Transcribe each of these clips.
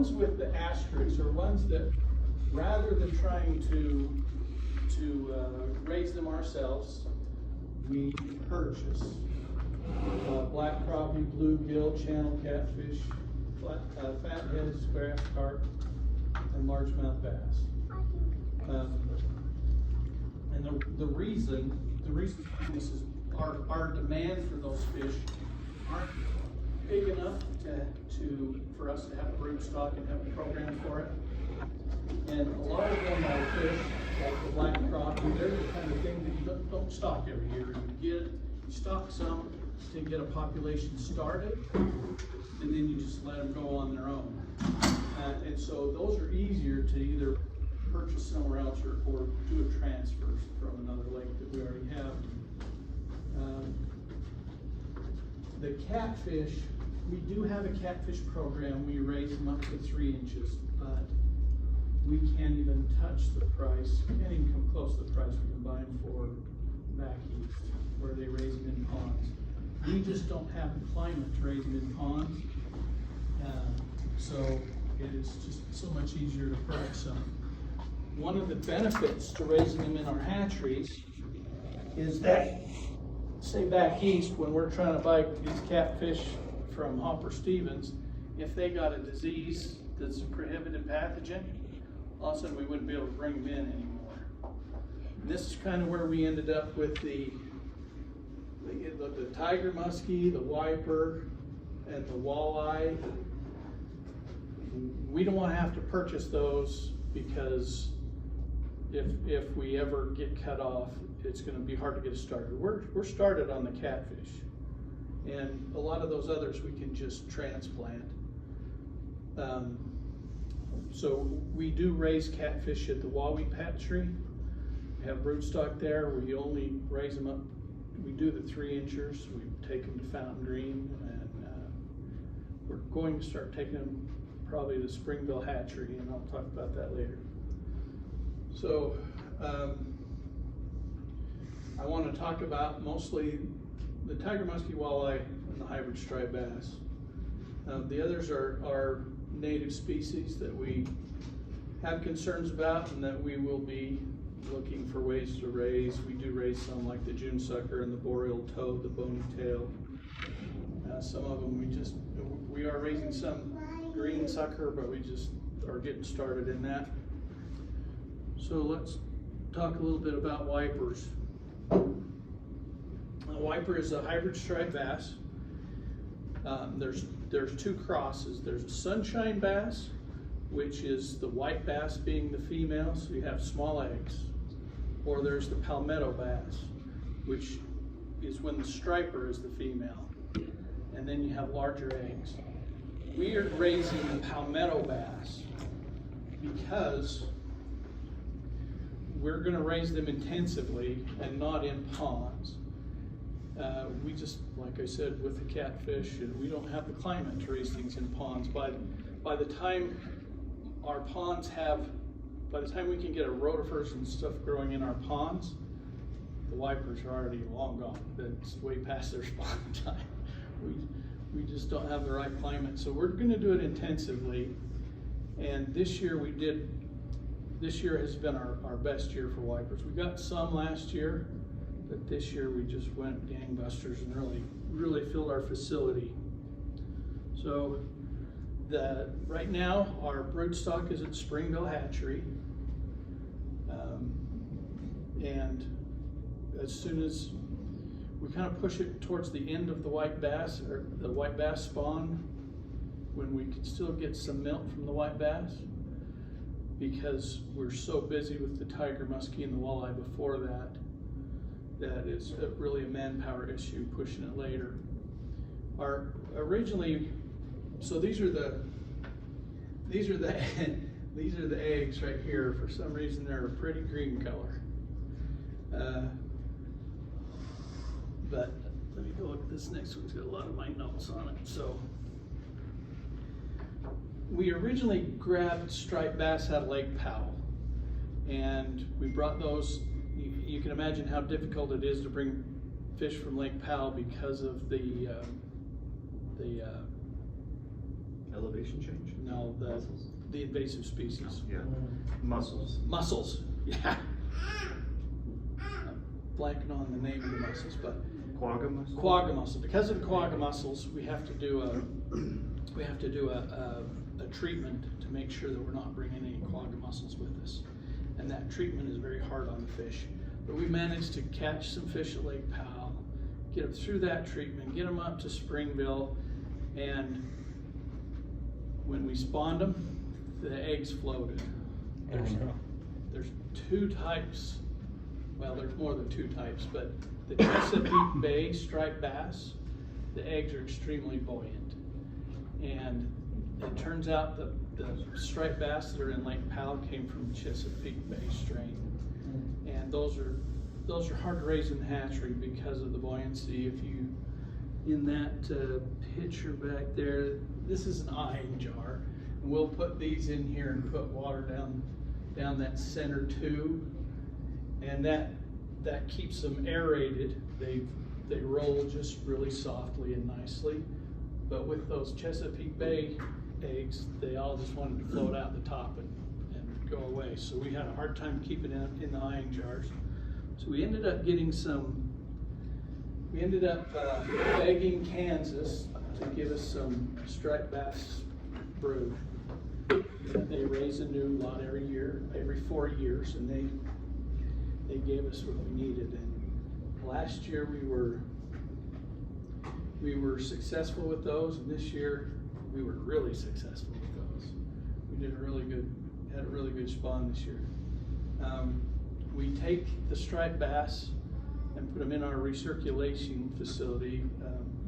ones with the asterisks are ones that, rather than trying to raise them ourselves, we purchase black crappie, bluegill, channel catfish, fatheads, grass carp, and largemouth bass. And the reason for this is our demand for those fish aren't big enough for us to have a broodstock and have a program for it. And a lot of them are fish, like the black crappie, they're the kind of thing that you don't stock every year. You stock some to get a population started, and then you just let them go on their own. And so those are easier to either purchase somewhere else or do a transfer from another lake that we already have. The catfish, we do have a catfish program. We raise them up to 3 inches, but we can't even touch the price. We can't even come close to the price we can buy them for back east, where they raise them in ponds. We just don't have the climate to raise them in ponds, so it is just so much easier to purchase them. One of the benefits to raising them in our hatcheries is that, say back east, when we're trying to buy these catfish from Hopper Stevens, if they got a disease that's a prohibited pathogen, all of a sudden we wouldn't be able to bring them in anymore. And this is kind of where we ended up with the tiger muskie, the wiper, and the walleye. We don't want to have to purchase those because if we ever get cut off, it's going to be hard to get started. We're started on the catfish, and a lot of those others we can just transplant. So we do raise catfish at the Wawee Hatchery. We have broodstock there. We only raise them up. We do the 3 inchers. We take them to Fountain Green, and we're going to start taking them probably to Springville Hatchery, and I'll talk about that later. So I want to talk about mostly the tiger muskie walleye and the hybrid striped bass. The others are native species that we have concerns about and that we will be looking for ways to raise. We do raise some like the June sucker and the boreal toad, the bony tail. Some of them we are raising some green sucker, but we just are getting started in that. So let's talk a little bit about wipers. A wiper is a hybrid striped bass. There's 2 crosses. There's a sunshine bass, which is the white bass being the female, so you have small eggs. Or there's the palmetto bass, which is when the striper is the female, and then you have larger eggs. We are raising the palmetto bass because we're going to raise them intensively and not in ponds. We just, like I said, with the catfish, we don't have the climate to raise things in ponds. By the time we can get our rotifers and stuff growing in our ponds, the wipers are already long gone. It's way past their spawn time. We just don't have the right climate. So we're going to do it intensively. And this year has been our best year for wipers. We got some last year, but this year we just went gangbusters and really filled our facility. So right now our broodstock is at Springville Hatchery, and as soon as we kind of push it towards the end of the white bass or the white bass spawn, when we can still get some milk from the white bass, because we're so busy with the tiger muskie and the walleye before that is really a manpower issue pushing it later. So these are the eggs right here. For some reason they're a pretty green color. But let me go look at this next one. It's got a lot of my notes on it. So we originally grabbed striped bass out of Lake Powell, and we brought those. You can imagine how difficult it is to bring fish from Lake Powell because of the Elevation change? No, Muscles? the invasive species. Yeah. Mussels. Mussels, yeah. I'm blanking on the name of the mussels, but Quagga mussels? quagga mussel. Because of the quagga mussels, we have to do a treatment to make sure that we're not bringing any quagga mussels with us. And that treatment is very hard on the fish. But we managed to catch some fish at Lake Powell, get them through that treatment, get them up to Springville, and when we spawned them, the eggs floated. There's two types, well, there's more than two types, but the Chesapeake Bay striped bass, the eggs are extremely buoyant. And it turns out the striped bass that are in Lake Powell came from Chesapeake Bay strain. And those are hard to raise in the hatchery because of the buoyancy. If you, in that picture back there, this is an eyeing jar. And we'll put these in here and put water down that center tube. And that keeps them aerated. They roll just really softly and nicely. But with those Chesapeake Bay eggs, they all just wanted to float out the top and go away. So we had a hard time keeping it in the eyeing jars. So we ended up begging Kansas to give us some striped bass brood. They raise a new lot every year, every 4 years, and they gave us what we needed. And last year we were successful with those, and this year we were really successful with those. We had a really good spawn this year. We take the striped bass and put them in our recirculation facility.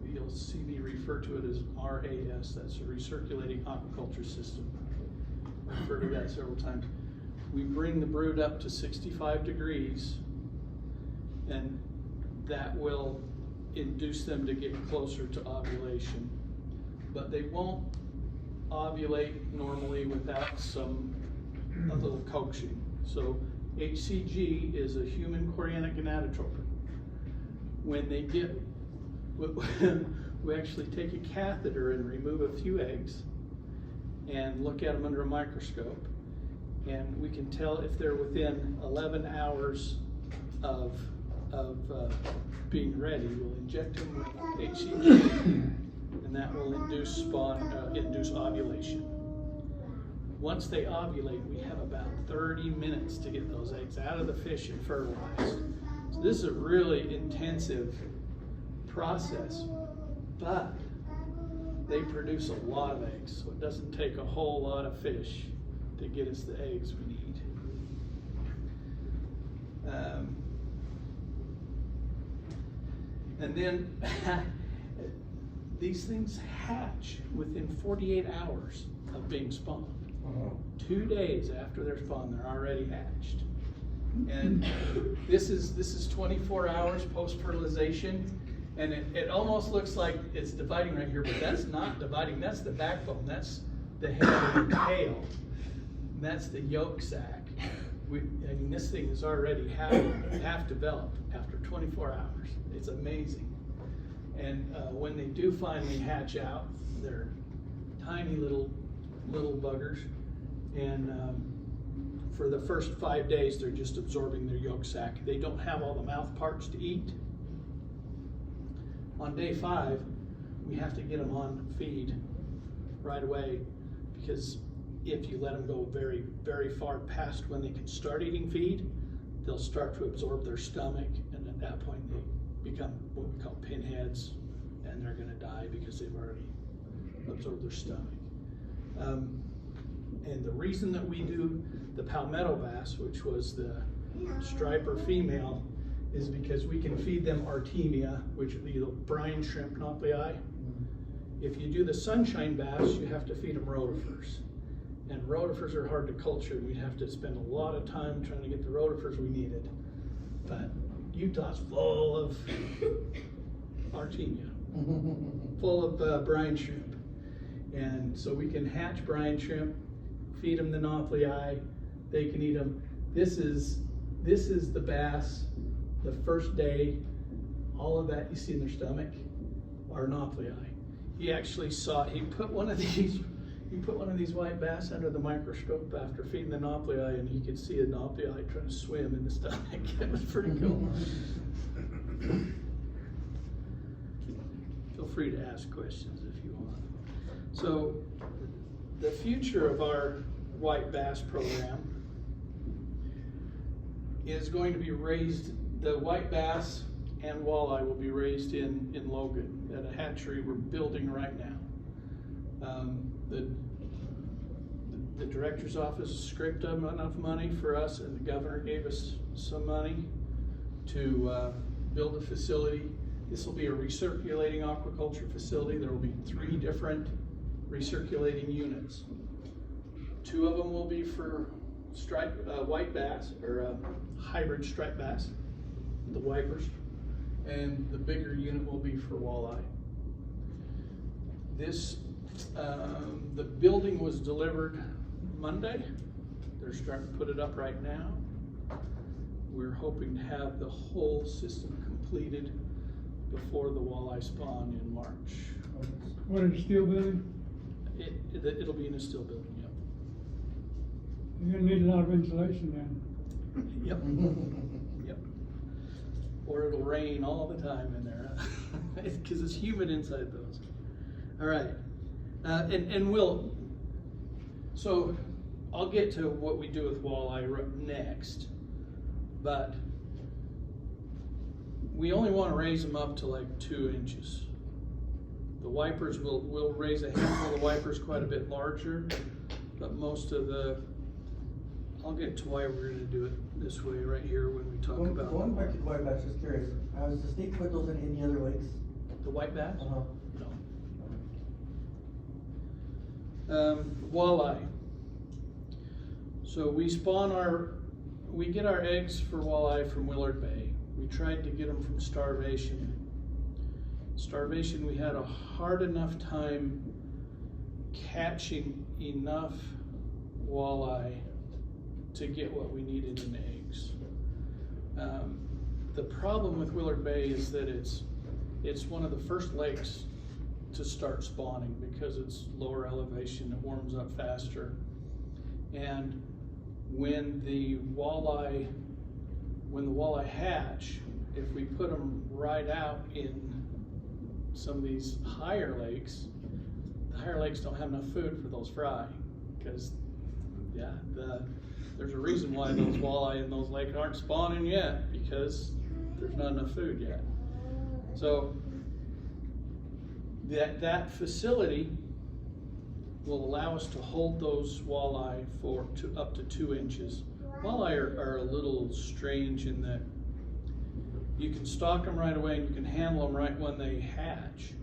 You'll see me refer to it as RAS, that's a recirculating aquaculture system. I've referred to that several times. We bring the brood up to 65 degrees, and that will induce them to get closer to ovulation. But they won't ovulate normally without a little coaxing. So HCG is a human chorionic gonadotropin. When they get, we actually take a catheter and remove a few eggs and look at them under a microscope, and we can tell if they're within 11 hours of being ready. We'll inject them with HCG, and that will induce ovulation. Once they ovulate, we have about 30 minutes to get those eggs out of the fish and fertilized. So this is a really intensive process, but they produce a lot of eggs, so it doesn't take a whole lot of fish to get us the eggs we need. And then these things hatch within 48 hours of being spawned. 2 days after they're spawned, they're already hatched. And this is 24 hours post-fertilization, and it almost looks like it's dividing right here, but that's not dividing. That's the backbone. That's the head and the tail. And that's the yolk sac. This thing is already half developed after 24 hours. It's amazing. And when they do finally hatch out, they're tiny little buggers. And for the first 5 days, they're just absorbing their yolk sac. They don't have all the mouth parts to eat. On day 5, we have to get them on feed right away, because if you let them go very, very far past when they can start eating feed, they'll start to absorb their stomach, and at that point they become what we call pinheads, and they're going to die because they've already absorbed their stomach. And the reason that we do the palmetto bass, which was the striper female, is because we can feed them Artemia, which would be the brine shrimp nauplii. If you do the sunshine bass, you have to feed them rotifers. And rotifers are hard to culture. We'd have to spend a lot of time trying to get the rotifers we needed. But Utah's full of Artemia, full of brine shrimp. And so we can hatch brine shrimp, feed them the nauplii, they can eat them. This is the bass, the first day, all of that you see in their stomach are nauplii. He actually he put one of these You put one of these white bass under the microscope after feeding the nauplii, and he could see a nauplii trying to swim in the stomach. It was pretty cool. Feel free to ask questions if you want. So, the future of our white bass program is going to be raised. The white bass and walleye will be raised in Logan at a hatchery we're building right now. The director's office scraped up enough money for us, and the governor gave us some money to build a facility. This will be a recirculating aquaculture facility. There will be 3 different recirculating units. 2 of them will be for striped white bass, or hybrid striped bass, the wipers, and the bigger unit will be for walleye. This, the building was delivered Monday. They're starting to put it up right now. We're hoping to have the whole system completed before the walleye spawn in March. What, is a steel building? It'll be in a steel building, yep. You're gonna need a lot of insulation then. Yep. Yep. Or it'll rain all the time in there, because it's humid inside those. All right, so I'll get to what we do with walleye next, but we only want to raise them up to like 2 inches. The wipers, we'll raise a handful of the wipers quite a bit larger, but most of I'll get to why we're going to do it this way right here when we talk about Going back to the white bass, just curious, has the state put those in any other lakes? the white bass. Uh-huh. No. Walleye. So we get our eggs for walleye from Willard Bay. We tried to get them from Starvation. Starvation, we had a hard enough time catching enough walleye to get what we needed in eggs. The problem with Willard Bay is that it's one of the first lakes to start spawning because it's lower elevation, it warms up faster. And when the walleye hatch, if we put them right out in some of these higher lakes, the higher lakes don't have enough food for those fry, because there's a reason why those walleye in those lakes aren't spawning yet, because there's not enough food yet. So that facility will allow us to hold those walleye for up to 2 inches. Walleye are a little strange in that you can stock them right away and you can handle them right when they hatch.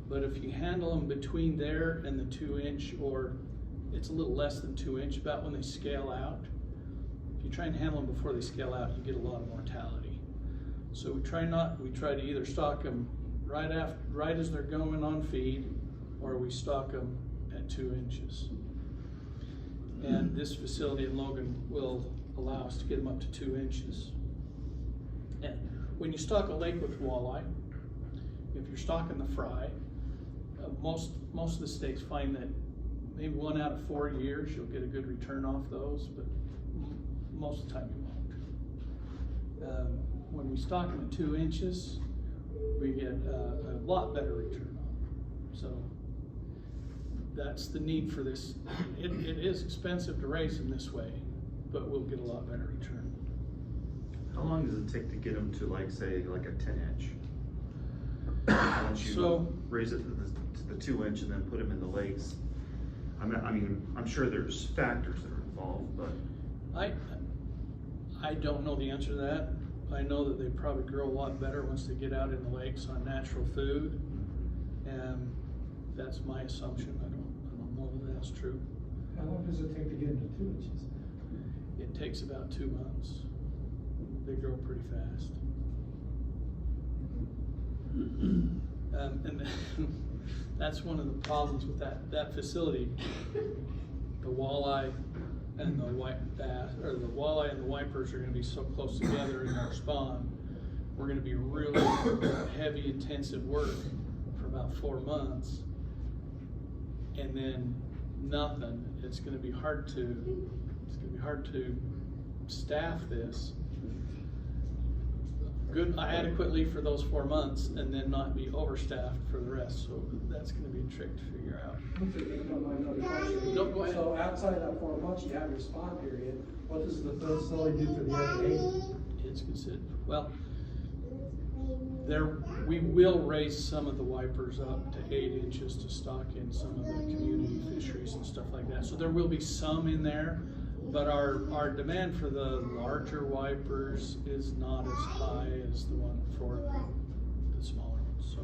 But if you handle them between there and the 2 inch, or it's a little less than 2 inch, about when they scale out, if you try and handle them before they scale out, you get a lot of mortality. So we try to either stock them right as they're going on feed, or we stock them at 2 inches. And this facility in Logan will allow us to get them up to 2 inches. And when you stock a lake with walleye, if you're stocking the fry, most of the states find that maybe 1 out of 4 years you'll get a good return off those, but most of the time you won't. When we stock them at 2 inches, we get a lot better return on them. So that's the need for this. It is expensive to raise them this way, but we'll get a lot better return. How long does it take to get them to, like, say, like a 10-inch? Once you raise it to the 2 inch and then put them in the lakes. I mean, I'm sure there's factors that are involved, but I don't know the answer to that. I know that they probably grow a lot better once they get out in the lakes on natural food, and that's my assumption. I don't know if that's true. How long does it take to get into 2 inches? It takes about 2 months. They grow pretty fast. And that's one of the problems with that facility. The walleye and the white bass, or the walleye and the wipers, are going to be so close together in our spawn. We're going to be really heavy, intensive work for about 4 months, and then nothing, it's gonna be hard to staff this adequately for those 4 months and then not be overstaffed for the rest, so that's gonna be a trick to figure out. No, go ahead. So outside of that 4 months, you have your spawn period, what does the facility do for the other 8? It's considered, well, we will raise some of the wipers up to 8 inches to stock in some of the community fisheries and stuff like that. So there will be some in there, but our demand for the larger wipers is not as high as the one for the smaller ones. So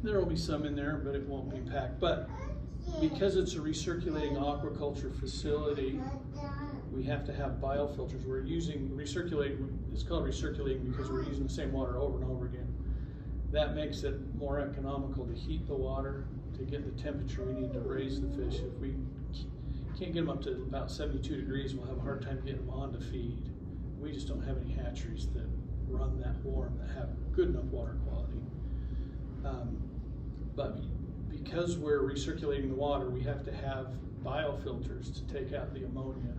there will be some in there, but it won't be packed. But because it's a recirculating aquaculture facility, we have to have biofilters. We're using it's called recirculating because we're using the same water over and over again. That makes it more economical to heat the water to get the temperature we need to raise the fish. If we can't get them up to about 72 degrees, we'll have a hard time getting them on to feed. We just don't have any hatcheries that run that warm, that have good enough water quality. But because we're recirculating the water, we have to have biofilters to take out the ammonia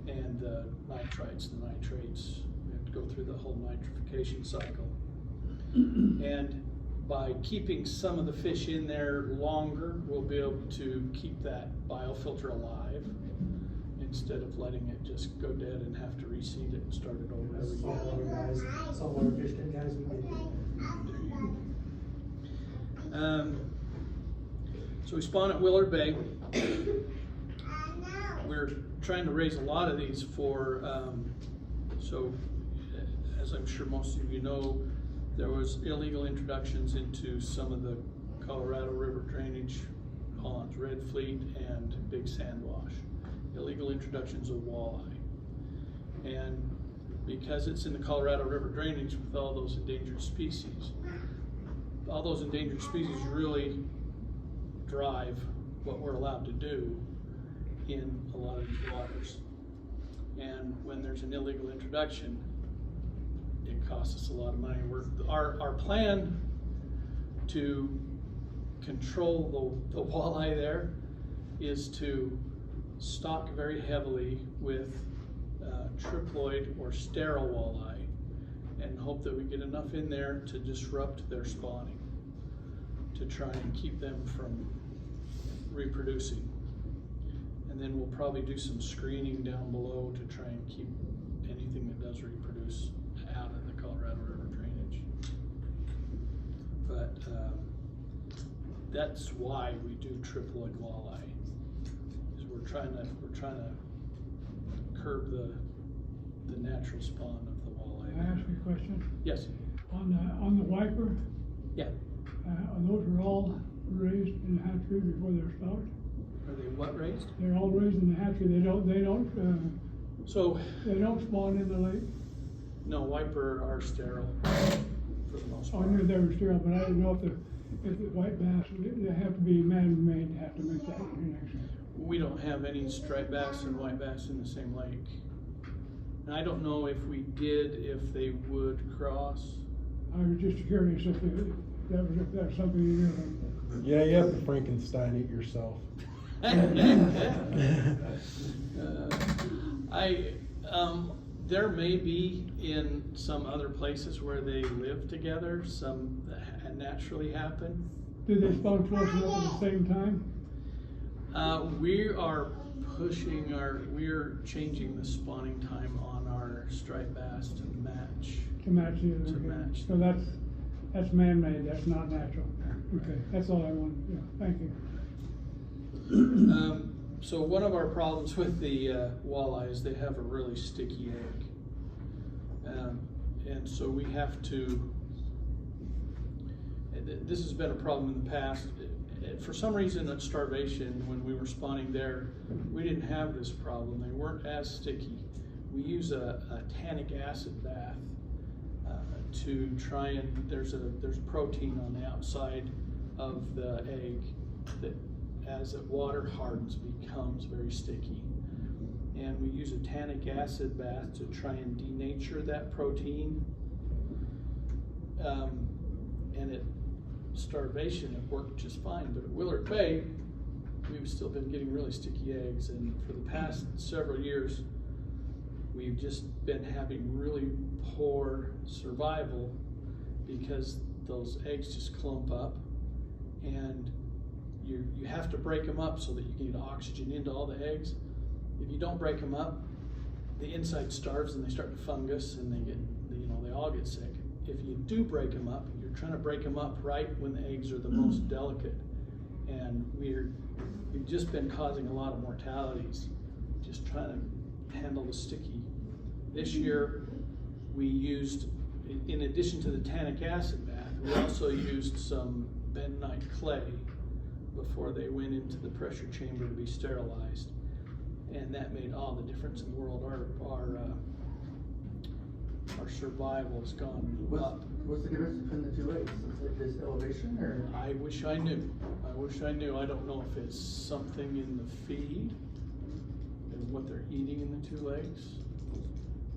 and the nitrites, the nitrates. We have to go through the whole nitrification cycle. And by keeping some of the fish in there longer, we'll be able to keep that biofilter alive instead of letting it just go dead and have to reseed it and start it over every year. Saltwater fish tank guys, we get So we spawn at Willard Bay. We're trying to raise a lot of these for, so as I'm sure most of you know, there was illegal introductions into some of the Colorado River drainage ponds, Red Fleet and Big Sandwash. Illegal introductions of walleye. And because it's in the Colorado River drainage with all those endangered species really drive what we're allowed to do in a lot of these waters. And when there's an illegal introduction, it costs us a lot of money. Our plan to control the walleye there is to stock very heavily with triploid or sterile walleye and hope that we get enough in there to disrupt their spawning, to try and keep them from reproducing. And then we'll probably do some screening down below to try and keep anything that does reproduce out of the Colorado River drainage. But that's why we do triploid walleye, is we're trying to curb the natural spawn of the walleye. Can I ask you a question? Yes. On the wiper, Yeah. those are all raised in the hatchery before they're stocked? Are they what raised? They're all raised in the hatchery. They don't So spawn in the lake. no, wiper are sterile for the most I part. knew they were sterile, but I didn't know if the white bass, they have to be man-made to have to make that connection. We don't have any striped bass and white bass in the same lake. And I don't know if we did, if they would cross. I was just curious if that was something you knew. Yeah, you have to Frankenstein it yourself. There may be in some other places where they live together, some that naturally happen. Did they spawn close enough at the same time? We are we're changing the spawning time on our striped bass to match. To match the other. To match. So that's man-made, that's not natural. Okay, that's all I wanted, yeah, thank you. So one of our problems with the walleye is they have a really sticky egg. And so we have to, this has been a problem in the past. For some reason at Starvation, when we were spawning there, we didn't have this problem. They weren't as sticky. We use a tannic acid bath to try and, there's a protein on the outside of the egg that as it water hardens becomes very sticky. And we use a tannic acid bath to try and denature that protein. And at Starvation it worked just fine, but at Willard Bay we've still been getting really sticky eggs, and for the past several years, we've just been having really poor survival because those eggs just clump up, and you have to break them up so that you can get oxygen into all the eggs. If you don't break them up, the inside starves and they start to fungus and they get, they all get sick. If you do break them up, you're trying to break them up right when the eggs are the most delicate. And we've just been causing a lot of mortalities, just trying to handle the sticky. This year, we used, in addition to the tannic acid bath, we also used some bentonite clay before they went into the pressure chamber to be sterilized. And that made all the difference in the world. Our survival has gone up. What's the difference between the two lakes? Is it elevation or? I wish I knew. I don't know if it's something in the feed and what they're eating in the 2 lakes.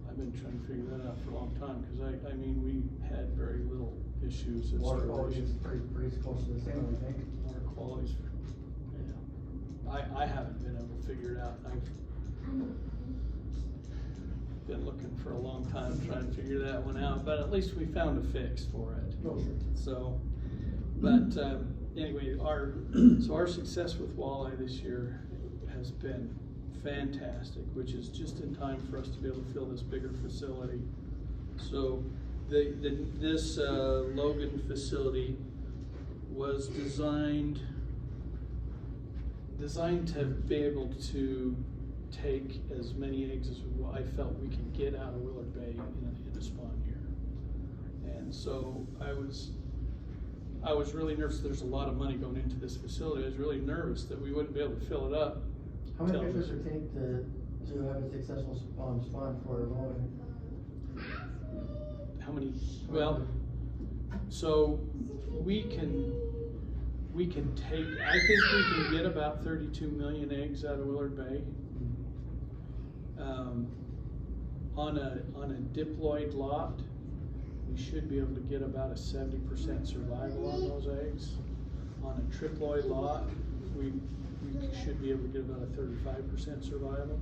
I've been trying to figure that out for a long time, because I mean, we had very little issues. Water quality is pretty close to the same, I think. Water quality's, yeah. I haven't been able to figure it out. I've been looking for a long time trying to figure that one out, but at least we found a fix for it. Oh, sure. So, but anyway, our success with walleye this year has been fantastic, which is just in time for us to be able to fill this bigger facility. So this Logan facility was designed to be able to take as many eggs as I felt we could get out of Willard Bay in a spawn year. And so I was really nervous. There's a lot of money going into this facility. I was really nervous that we wouldn't be able to fill it up. How many fishes does it take to have a successful spawn for a Logan? How many? Well, so we can take, I think we can get about 32 million eggs out of Willard Bay. On a diploid lot, we should be able to get about a 70% survival on those eggs. On a triploid lot, we should be able to get about a 35% survival.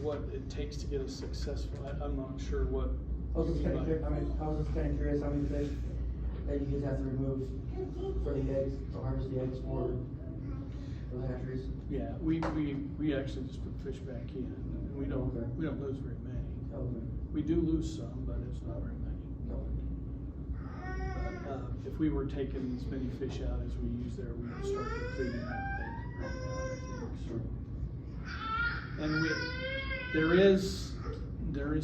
What it takes to get a successful, I'm not sure what. I was just kind of curious how many fish that you guys have to remove for the eggs, to harvest the eggs for the hatcheries. Yeah, we actually just put fish back in, and we don't lose very many. Okay. We do lose some, but it's not very many. No. But, if we were taking as many fish out as we use there, we would start depleting that thing right now, I think. So. And there is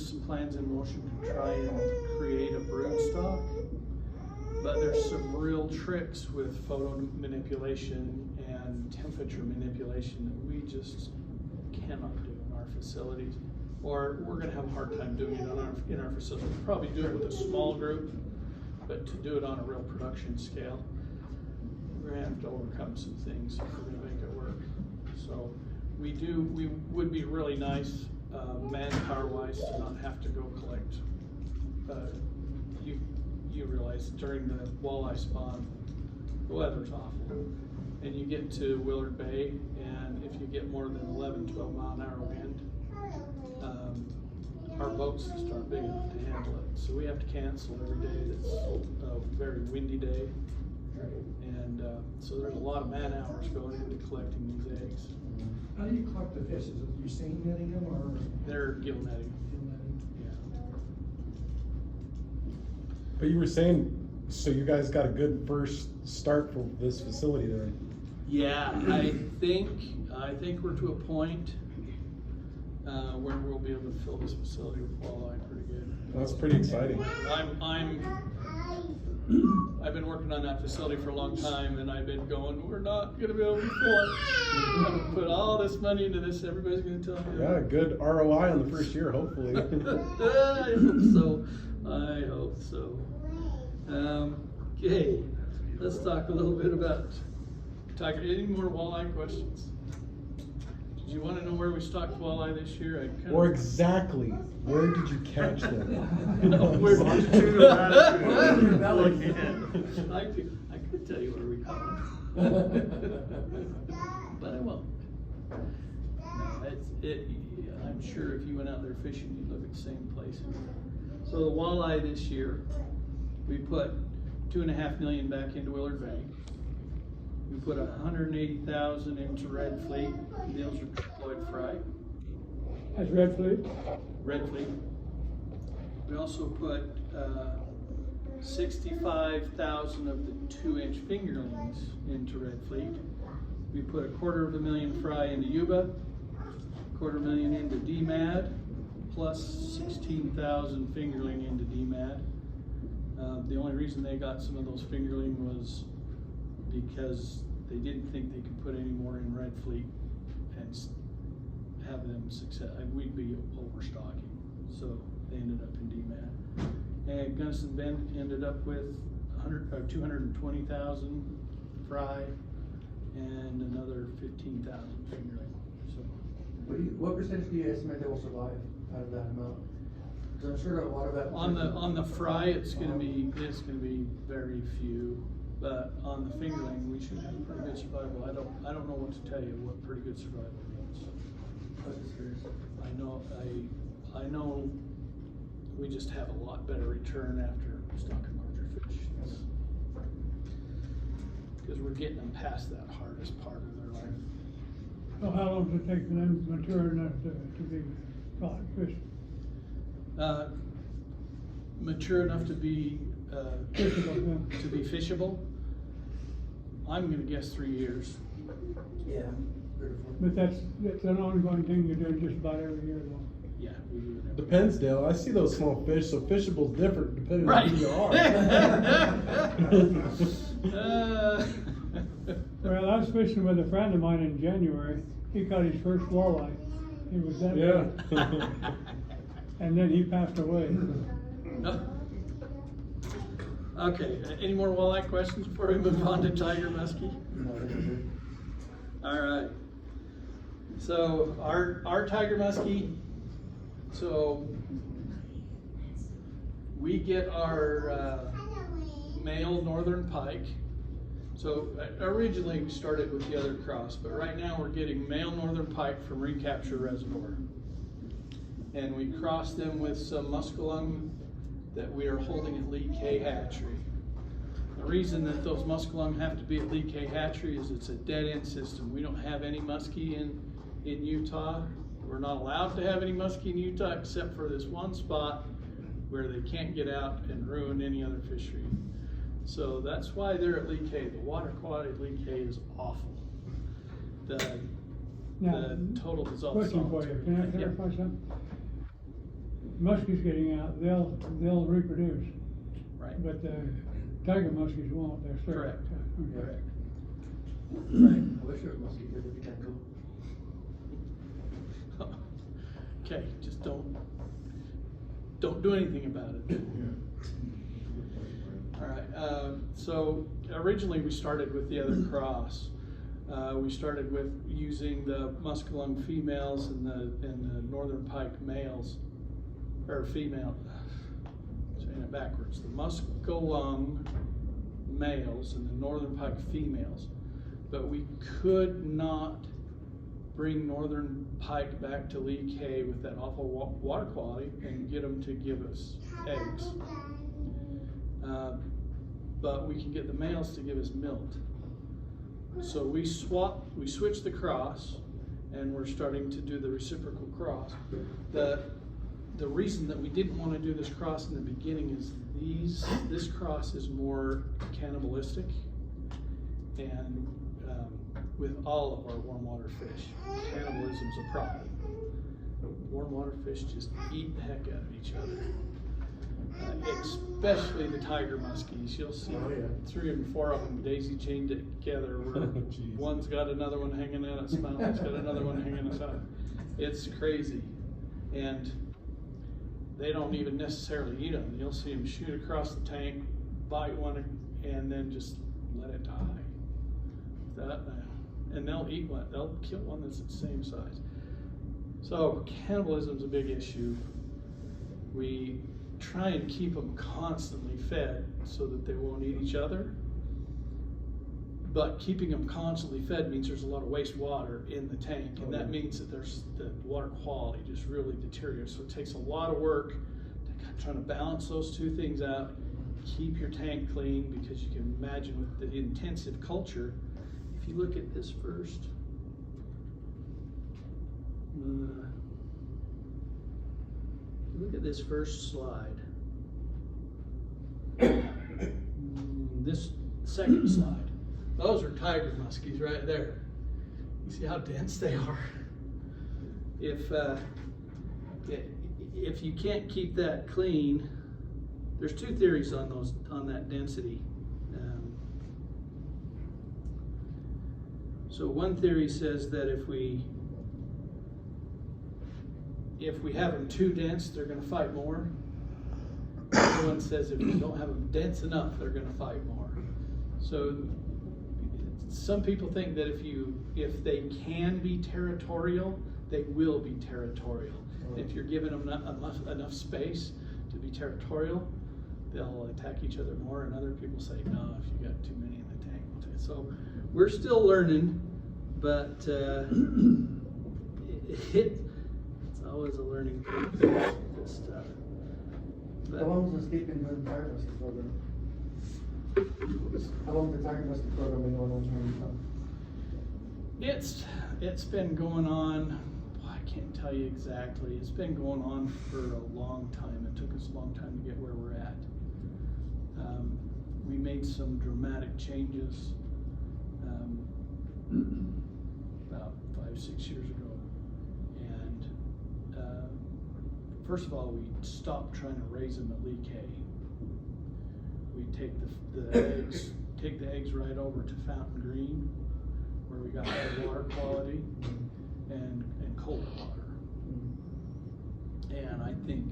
some plans in motion to try and create a brood stock, but there's some real tricks with photo manipulation and temperature manipulation that we just cannot do in our facilities, or we're going to have a hard time doing it in our facility. We'll probably do it with a small group, but to do it on a real production scale, we're going to have to overcome some things if we're going to make it work. So we would be really nice, manpower wise, to not have to go collect. You realize during the walleye spawn, the weather's awful, and you get to Willard Bay, and if you get more than 11, 12 mile an hour wind, our boats just aren't big enough to handle it. So we have to cancel every day that's a very windy day. And so there's a lot of man hours going into collecting these eggs. How do you collect the fish? Is it you seine netting them or? They're gill netting. Gill netting? Yeah. But you were saying, so you guys got a good first start for this facility there. Yeah, I think we're to a point where we'll be able to fill this facility with walleye pretty good. That's pretty exciting. I've been working on that facility for a long time, and I've been going, we're not gonna be able to fill it. I'm gonna put all this money into this, everybody's gonna tell me. Yeah, good ROI on the first year, hopefully. I hope so. Okay, let's talk a little bit about Tiger. Any more walleye questions? Did you wanna know where we stocked walleye this year? I kinda- Or exactly, where did you catch them? Where- Longitude of latitude. I could tell you where we caught them. But I won't. No, I'm sure if you went out there fishing, you'd look at the same places. So the walleye this year, we put 2.5 million back into Willard Bay. We put 180,000 into Red Fleet, Those are triploid fry. That's Red Fleet. Red Fleet. We also put 65,000 of the 2-inch fingerlings into Red Fleet. We put 250,000 fry into Yuba, 250,000 into DMAD, plus 16,000 fingerling into DMAD. The only reason they got some of those fingerling was because they didn't think they could put any more in Red Fleet and have them success. We'd be overstocking, so they ended up in DMAD. And Gunnison Bend ended up with 220,000 fry and another 15,000 fingerling. So What percentage do you estimate they will survive out of that amount? Cause I'm sure a lot of that. on the fry, it's gonna be very few. But on the fingerling, we should have pretty good survival. I don't know what to tell you what pretty good survival means. I was just curious. I know we just have a lot better return after stocking larger fish. Because we're getting them past that hardest part of their life. So how long does it take for them to mature enough to be caught fish? Mature enough to be fishable. I'm gonna guess 3 years. Yeah. 3 or 4. But that's an ongoing thing you're doing just about every year though. Yeah, we do it every Depends, Dale. I see those small fish, so fishable's different depending Right. on who you are. Well, I was fishing with a friend of mine in January. He caught his first walleye. He was that Yeah. big. And then he passed away. Okay, any more walleye questions before we move on to tiger muskie? No, this is it. All right. So our tiger muskie, so we get our male northern pike. So originally we started with the other cross, but right now we're getting male northern pike from Recapture Reservoir. And we cross them with some muskellunge that we are holding at Lee K Hatchery. The reason that those muskellunge have to be at Lee K Hatchery is it's a dead end system. We don't have any muskie in Utah. We're not allowed to have any muskie in Utah except for this one spot where they can't get out and ruin any other fishery. So that's why they're at Lee K. The water quality at Lee K is awful. The total dissolved Question for you, can I clarify something? Muskies getting out, they'll reproduce, Right. but the tiger muskies won't, they're strict. Correct. Okay. Correct. Right. I wish there was musky here, but you can't go. Okay, just don't do anything about it. All right, so originally we started with the other cross. We started with using the muskellunge females and the northern pike males, or female, saying it backwards, the muskellunge males and the northern pike females. But we could not bring northern pike back to Lee K with that awful water quality and get them to give us eggs. But we can get the males to give us milt. So we switched the cross, and we're starting to do the reciprocal cross. The reason that we didn't want to do this cross in the beginning is this cross is more cannibalistic, and with all of our warm water fish, cannibalism's a problem. Warm water fish just eat the heck out of each other. Especially the tiger muskies. You'll see 3 and 4 of them daisy chained together. Where Jeez. one's got another one hanging out its mouth, one's got another one hanging its out. It's crazy. And they don't even necessarily eat them. You'll see them shoot across the tank, bite one, and then just let it die. and they'll eat one, they'll kill one that's the same size. So cannibalism's a big issue. We try and keep them constantly fed so that they won't eat each other. But keeping them constantly fed means there's a lot of wastewater in the tank, and that means that there's the water quality just really deteriorates. So it takes a lot of work to try to balance those two things out, keep your tank clean, because you can imagine with the intensive culture, if you look at this first, look at this first slide. This second slide. Those are tiger muskies right there. You see how dense they are? If you can't keep that clean, there's two theories on that density. So one theory says that if we have them too dense, they're going to fight more. The other one says if we don't have them dense enough, they're going to fight more. So some people think that if they can be territorial, they will be territorial. If you're giving them enough space to be territorial, they'll attack each other more. And other people say, no, if you got too many in the tank. So we're still learning, but it's always a learning curve, this stuff. How long was the sleeping during the tiger musky program? How long was the tiger musky program been going on here? It's been going on, I can't tell you exactly. It's been going on for a long time. It took us a long time to get where we're at. We made some dramatic changes about 5-6 years ago. And first of all, we stopped trying to raise them at Lee K. We take the eggs right over to Fountain Green, where we got high water quality and cold water. And I think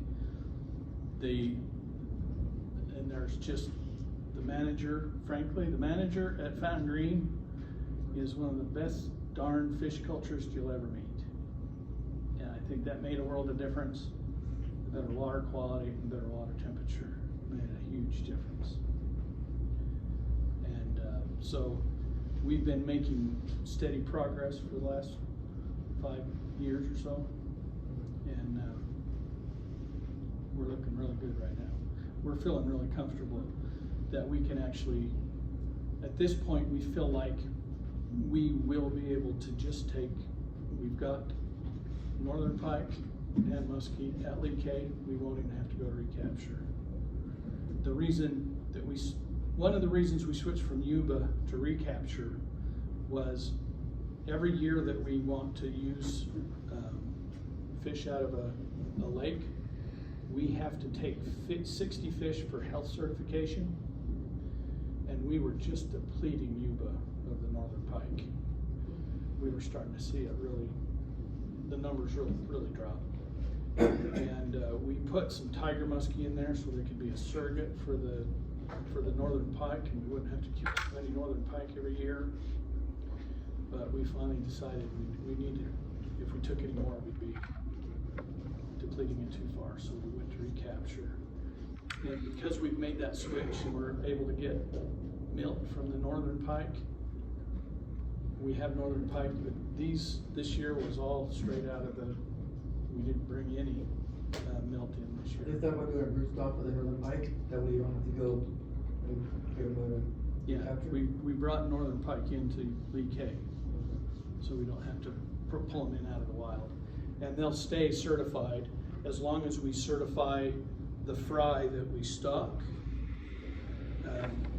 there's just the manager, frankly, the manager at Fountain Green is one of the best darn fish cultures you'll ever meet. And I think that made a world of difference. The better water quality and better water temperature made a huge difference. And so we've been making steady progress for the last 5 years or so, and we're looking really good right now. We're feeling really comfortable that we can actually, at this point, we feel like we will be able to just take, we've got northern pike and muskie at Lee K. We won't even have to go to recapture. The reason that one of the reasons we switched from Yuba to recapture was every year that we want to use fish out of a lake, we have to take 60 fish for health certification, and we were just depleting Yuba of the northern pike. We were starting to see it the numbers really drop. And we put some tiger muskie in there so there could be a surrogate for the northern pike, and we wouldn't have to keep spending northern pike every year. But we finally decided we needed, if we took any more, we'd be depleting it too far, so we went to recapture. And because we've made that switch and we're able to get milk from the northern pike, we have northern pike, but this year was all straight out of we didn't bring any milk in this year. Is that what we're doing, brood stock for the northern pike? That way you don't have to go and get them Yeah, capture? we brought northern pike into Lee K, so we don't have to pull them in out of the wild. And they'll stay certified as long as we certify the fry that we stock.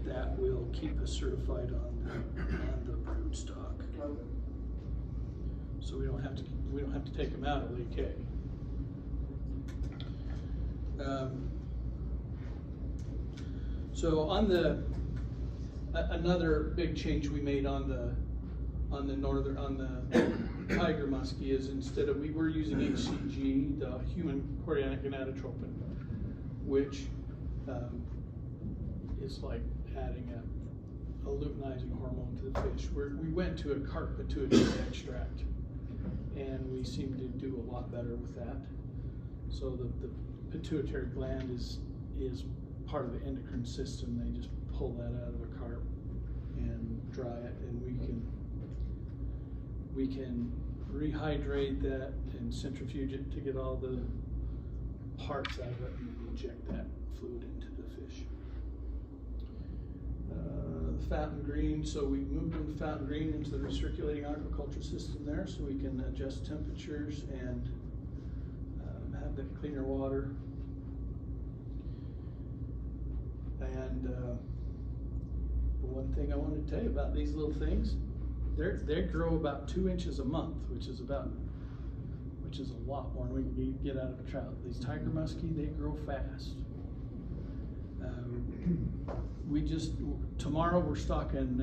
That will keep us certified on the brood stock. Okay. So we don't have to take them out of Lee K. So on another big change we made on the tiger muskie is instead of, we were using HCG, the human chorionic gonadotropin, which is like adding a luteinizing hormone to the fish. We went to a carp pituitary extract, and we seem to do a lot better with that. So the pituitary gland is part of the endocrine system. They just pull that out of a carp and dry it, and we can rehydrate that and centrifuge it to get all the parts out of it and inject that fluid into the fish. Fountain green, so we moved from the fountain green into the recirculating aquaculture system there, so we can adjust temperatures and have the cleaner water. And the one thing I wanted to tell you about these little things, they grow about 2 inches a month, which is a lot more than we can get out of a trout. These tiger muskie, they grow fast. Tomorrow we're stocking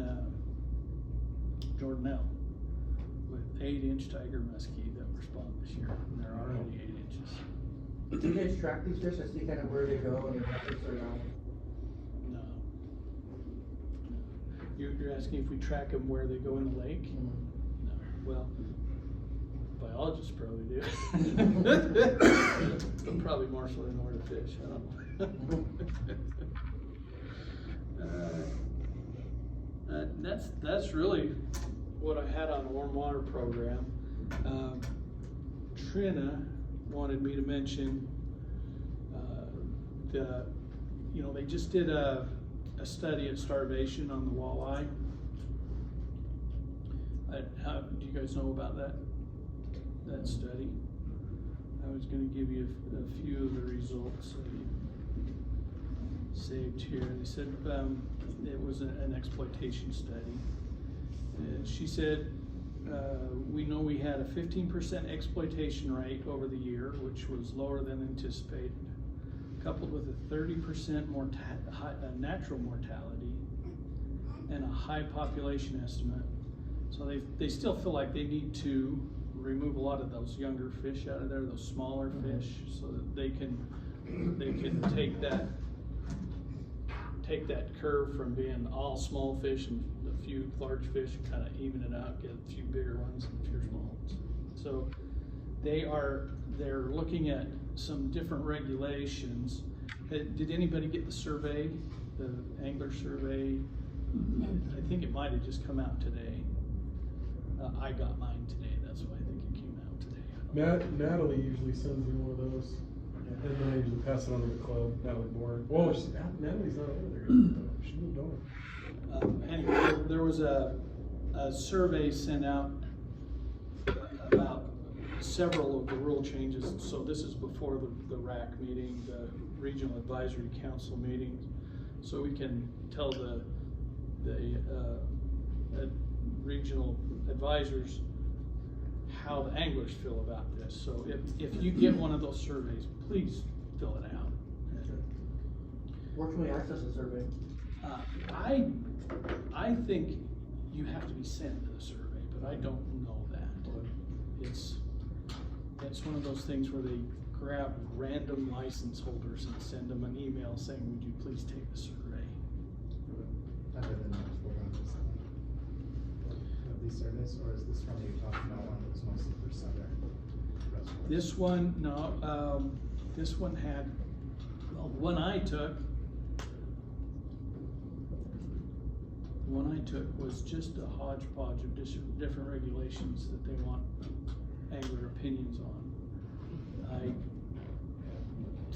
Jordanelle with 8-inch tiger muskie that were spawned this year, and they're already 8 inches. Do you guys track these fish and see kind of where they go and their methods around? No. You're asking if we track them where they go in the lake? No. Well, biologists probably do. Probably more so than where to fish. I don't know. That's really what I had on the warm water program. Trina wanted me to mention they just did a study at Starvation on the walleye. Do you guys know about that study? I was going to give you a few of the results saved here. They said it was an exploitation study. And she said, we know we had a 15% exploitation rate over the year, which was lower than anticipated, coupled with a 30% natural mortality and a high population estimate. So they still feel like they need to remove a lot of those younger fish out of there, those smaller fish, so that they can take that curve from being all small fish and a few large fish and kind of even it out, get a few bigger ones and a few small ones. So they're looking at some different regulations. Did anybody get the survey, the angler survey? I think it might have just come out today. I got mine today, that's why I think it came out today. Natalie usually sends me one of those, and then I usually pass it on to the club, Natalie Bourne. Well, Natalie's not over there yet, though. She moved on. Anyway, there was a survey sent out about several of the rule changes. So this is before the RAC meeting, the Regional Advisory Council meeting. So we can tell the regional advisors how the anglers feel about this. So if you get one of those surveys, please fill it out. Where can we access the survey? I think you have to be sent to the survey, but I don't know that. It's one of those things where they grab random license holders and send them an email saying, would you please take the survey? I've been of these surveys, or is this one you're talking about one that was mostly for southern reservoirs? This one, no, this one had, well, the one I took was just a hodgepodge of different regulations that they want angler opinions on. I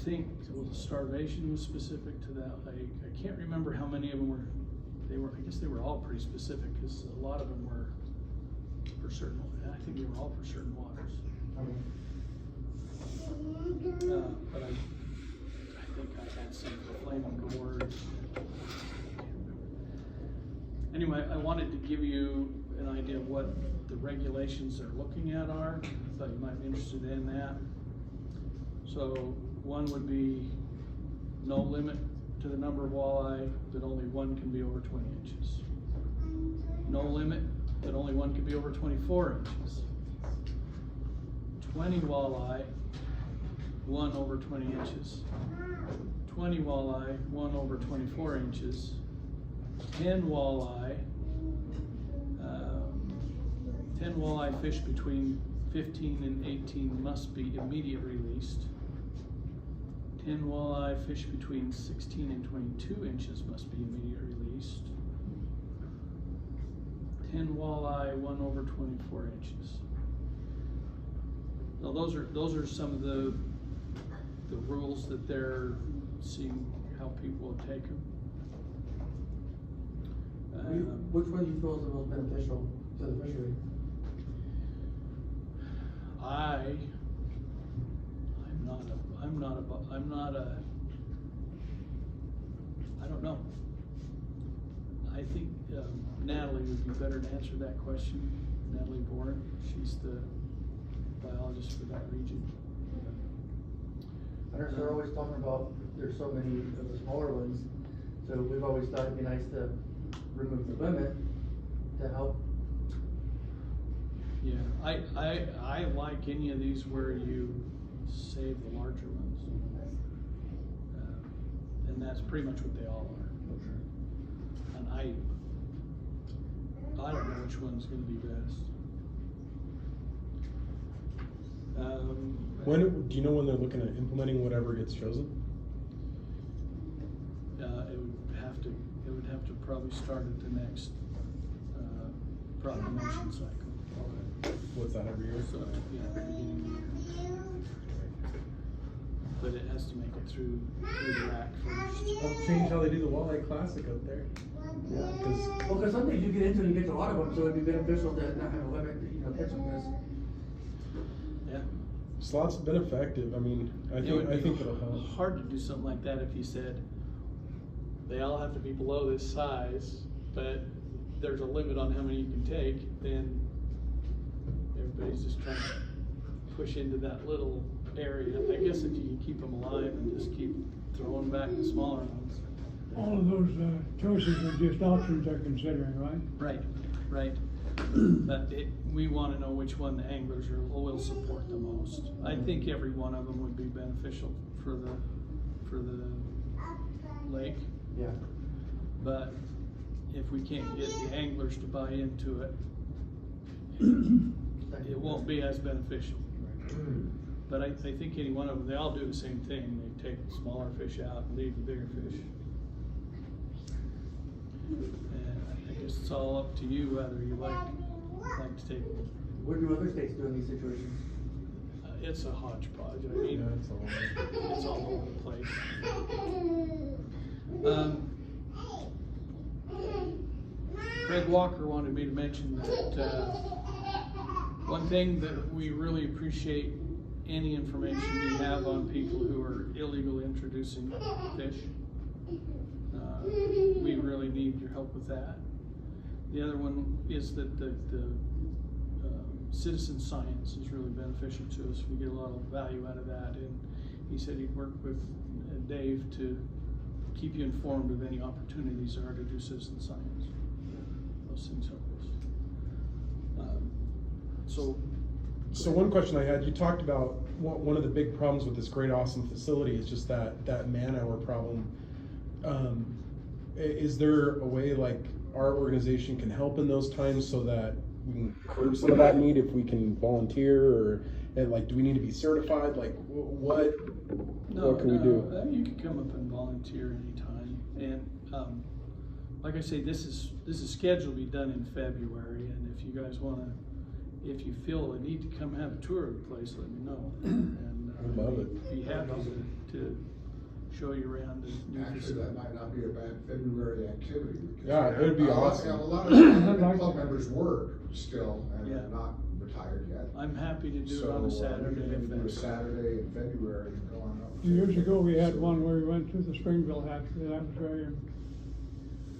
think Starvation was specific to that lake. I can't remember how many of them were. I guess they were all pretty specific because a lot of them were for certain. I think they were all for certain waters. But I think I had some Flaming Gorge. Anyway, I wanted to give you an idea of what the regulations they're looking at are. I thought you might be interested in that. So one would be no limit to the number of walleye, that only one can be over 20 inches. No limit that only one can be over 24 inches. 20 walleye, one over 20 inches. 20 walleye, one over 24 inches. 10 walleye. 10 walleye fish between 15 and 18 must be immediate released. 10 walleye fish between 16 and 22 inches must be immediate released. 10 walleye 1/24 inches. Now those are some of the rules that they're seeing how people will take them. Which one do you feel is the most beneficial to the fishery? I don't know. I think Natalie would be better to answer that question. Natalie Bourne, she's the biologist for that region. I know they're always talking about, there's so many of the smaller ones, so we've always thought it'd be nice to remove the limit to help. Yeah, I like any of these where you save the larger ones. And that's pretty much what they all are. And I don't know which one's gonna be best. When, do you know when they're looking at implementing whatever gets chosen? It would have to probably start at the next, proclamation cycle. What's that, every year? So, yeah, beginning of the year. But it has to make it through the act first. That'll change how they do the Walleye Classic up there. Yeah. Because Well, cause some things you get into and you get to a lot of them, so it'd be beneficial to not have a limit, catching this. Yeah. slots have been effective. I mean, I think it'll help. Hard to do something like that if you said, they all have to be below this size, but there's a limit on how many you can take, then everybody's just trying to push into that little area. I guess if you can keep them alive and just keep throwing back the smaller ones. All of those choices are just options they're considering, right? Right. But we want to know which one the anglers will support the most. I think every one of them would be beneficial for the lake. Yeah. But if we can't get the anglers to buy into it, it won't be as beneficial. But I think any one of them, they all do the same thing. They take the smaller fish out and leave the bigger fish. And I guess it's all up to you whether you like to take. What do other states do in these situations? It's a hodgepodge. I mean, Yeah, it's all. it's all over the place. Craig Walker wanted me to mention that one thing that we really appreciate any information you have on people who are illegally introducing fish. We really need your help with that. The other one is that the citizen science is really beneficial to us. We get a lot of value out of that, and he said he'd work with Dave to keep you informed of any opportunities there are to do citizen science. Those things help us. So one question I had, you talked about one of the big problems with this great awesome facility is just that man-hour problem. Is there a way like our organization can help in those times so that we can curb some of that need if we can volunteer, and like, do we need to be certified? Like, what can we do? You can come up and volunteer anytime. And like I say, this is scheduled to be done in February. And if you guys if you feel a need to come have a tour of the place, let me know. And I love it. Be happy to show you around the new Actually, facility. that might not be a bad February activity. because Yeah, it'd be awesome. A lot of club members work still and Yeah. are not retired yet. I'm happy to do it So, on a we Saturday. can maybe if do a that's- Saturday in February and go on up. Years ago, we had one where we went to the Springville hatchery. That was very,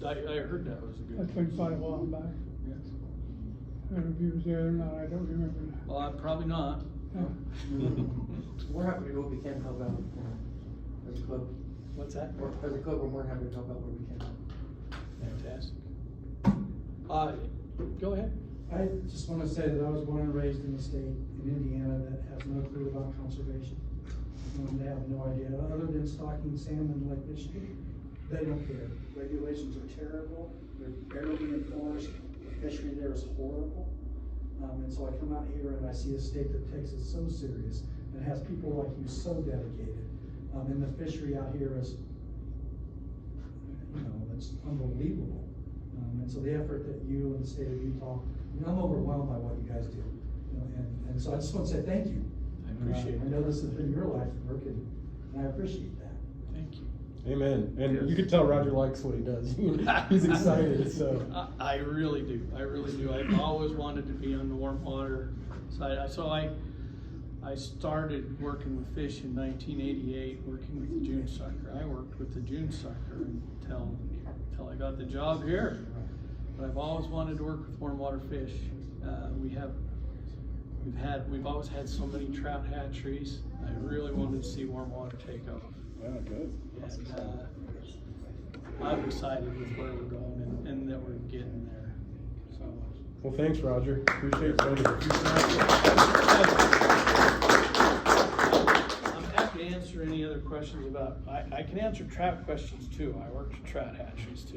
I heard that was a good. that's been quite a while back. Yes. I don't know if he was there or not, I don't remember now. Well, probably not. Yeah. We're happy to do what we can to help out, as a club. What's that? As a club, we're more than happy to help out where we can. Fantastic. Go ahead. I just want to say that I was born and raised in a state in Indiana that has no clue about conservation. They have no idea, other than stocking salmon in Lake Michigan. they don't care. Regulations are terrible, they're barely enforced, the fishery there is horrible. And so I come out here and I see a state that takes it so serious and has people like you so dedicated. And the fishery out here is, it's unbelievable. And so the effort that you and the state of Utah, I'm overwhelmed by what you guys do. And so I just want to say thank you. I appreciate I it. know this has been your life work and I appreciate that. Thank you. Amen. And Yes. you can tell Roger likes what he does. He's excited, so. I really do, I really do. I've always wanted to be on the warm water side. So I started working with fish in 1988, working with the June sucker. I worked with the June sucker until I got the job here. But I've always wanted to work with warm water fish. We've always had so many trout hatcheries. I really wanted to see warm water take off. Yeah, good. And I'm excited with where we're going and that we're getting there. So. Well, thanks, Roger. Appreciate it. I'm happy to answer any other questions about, I can answer trout questions too. I worked with trout hatcheries too.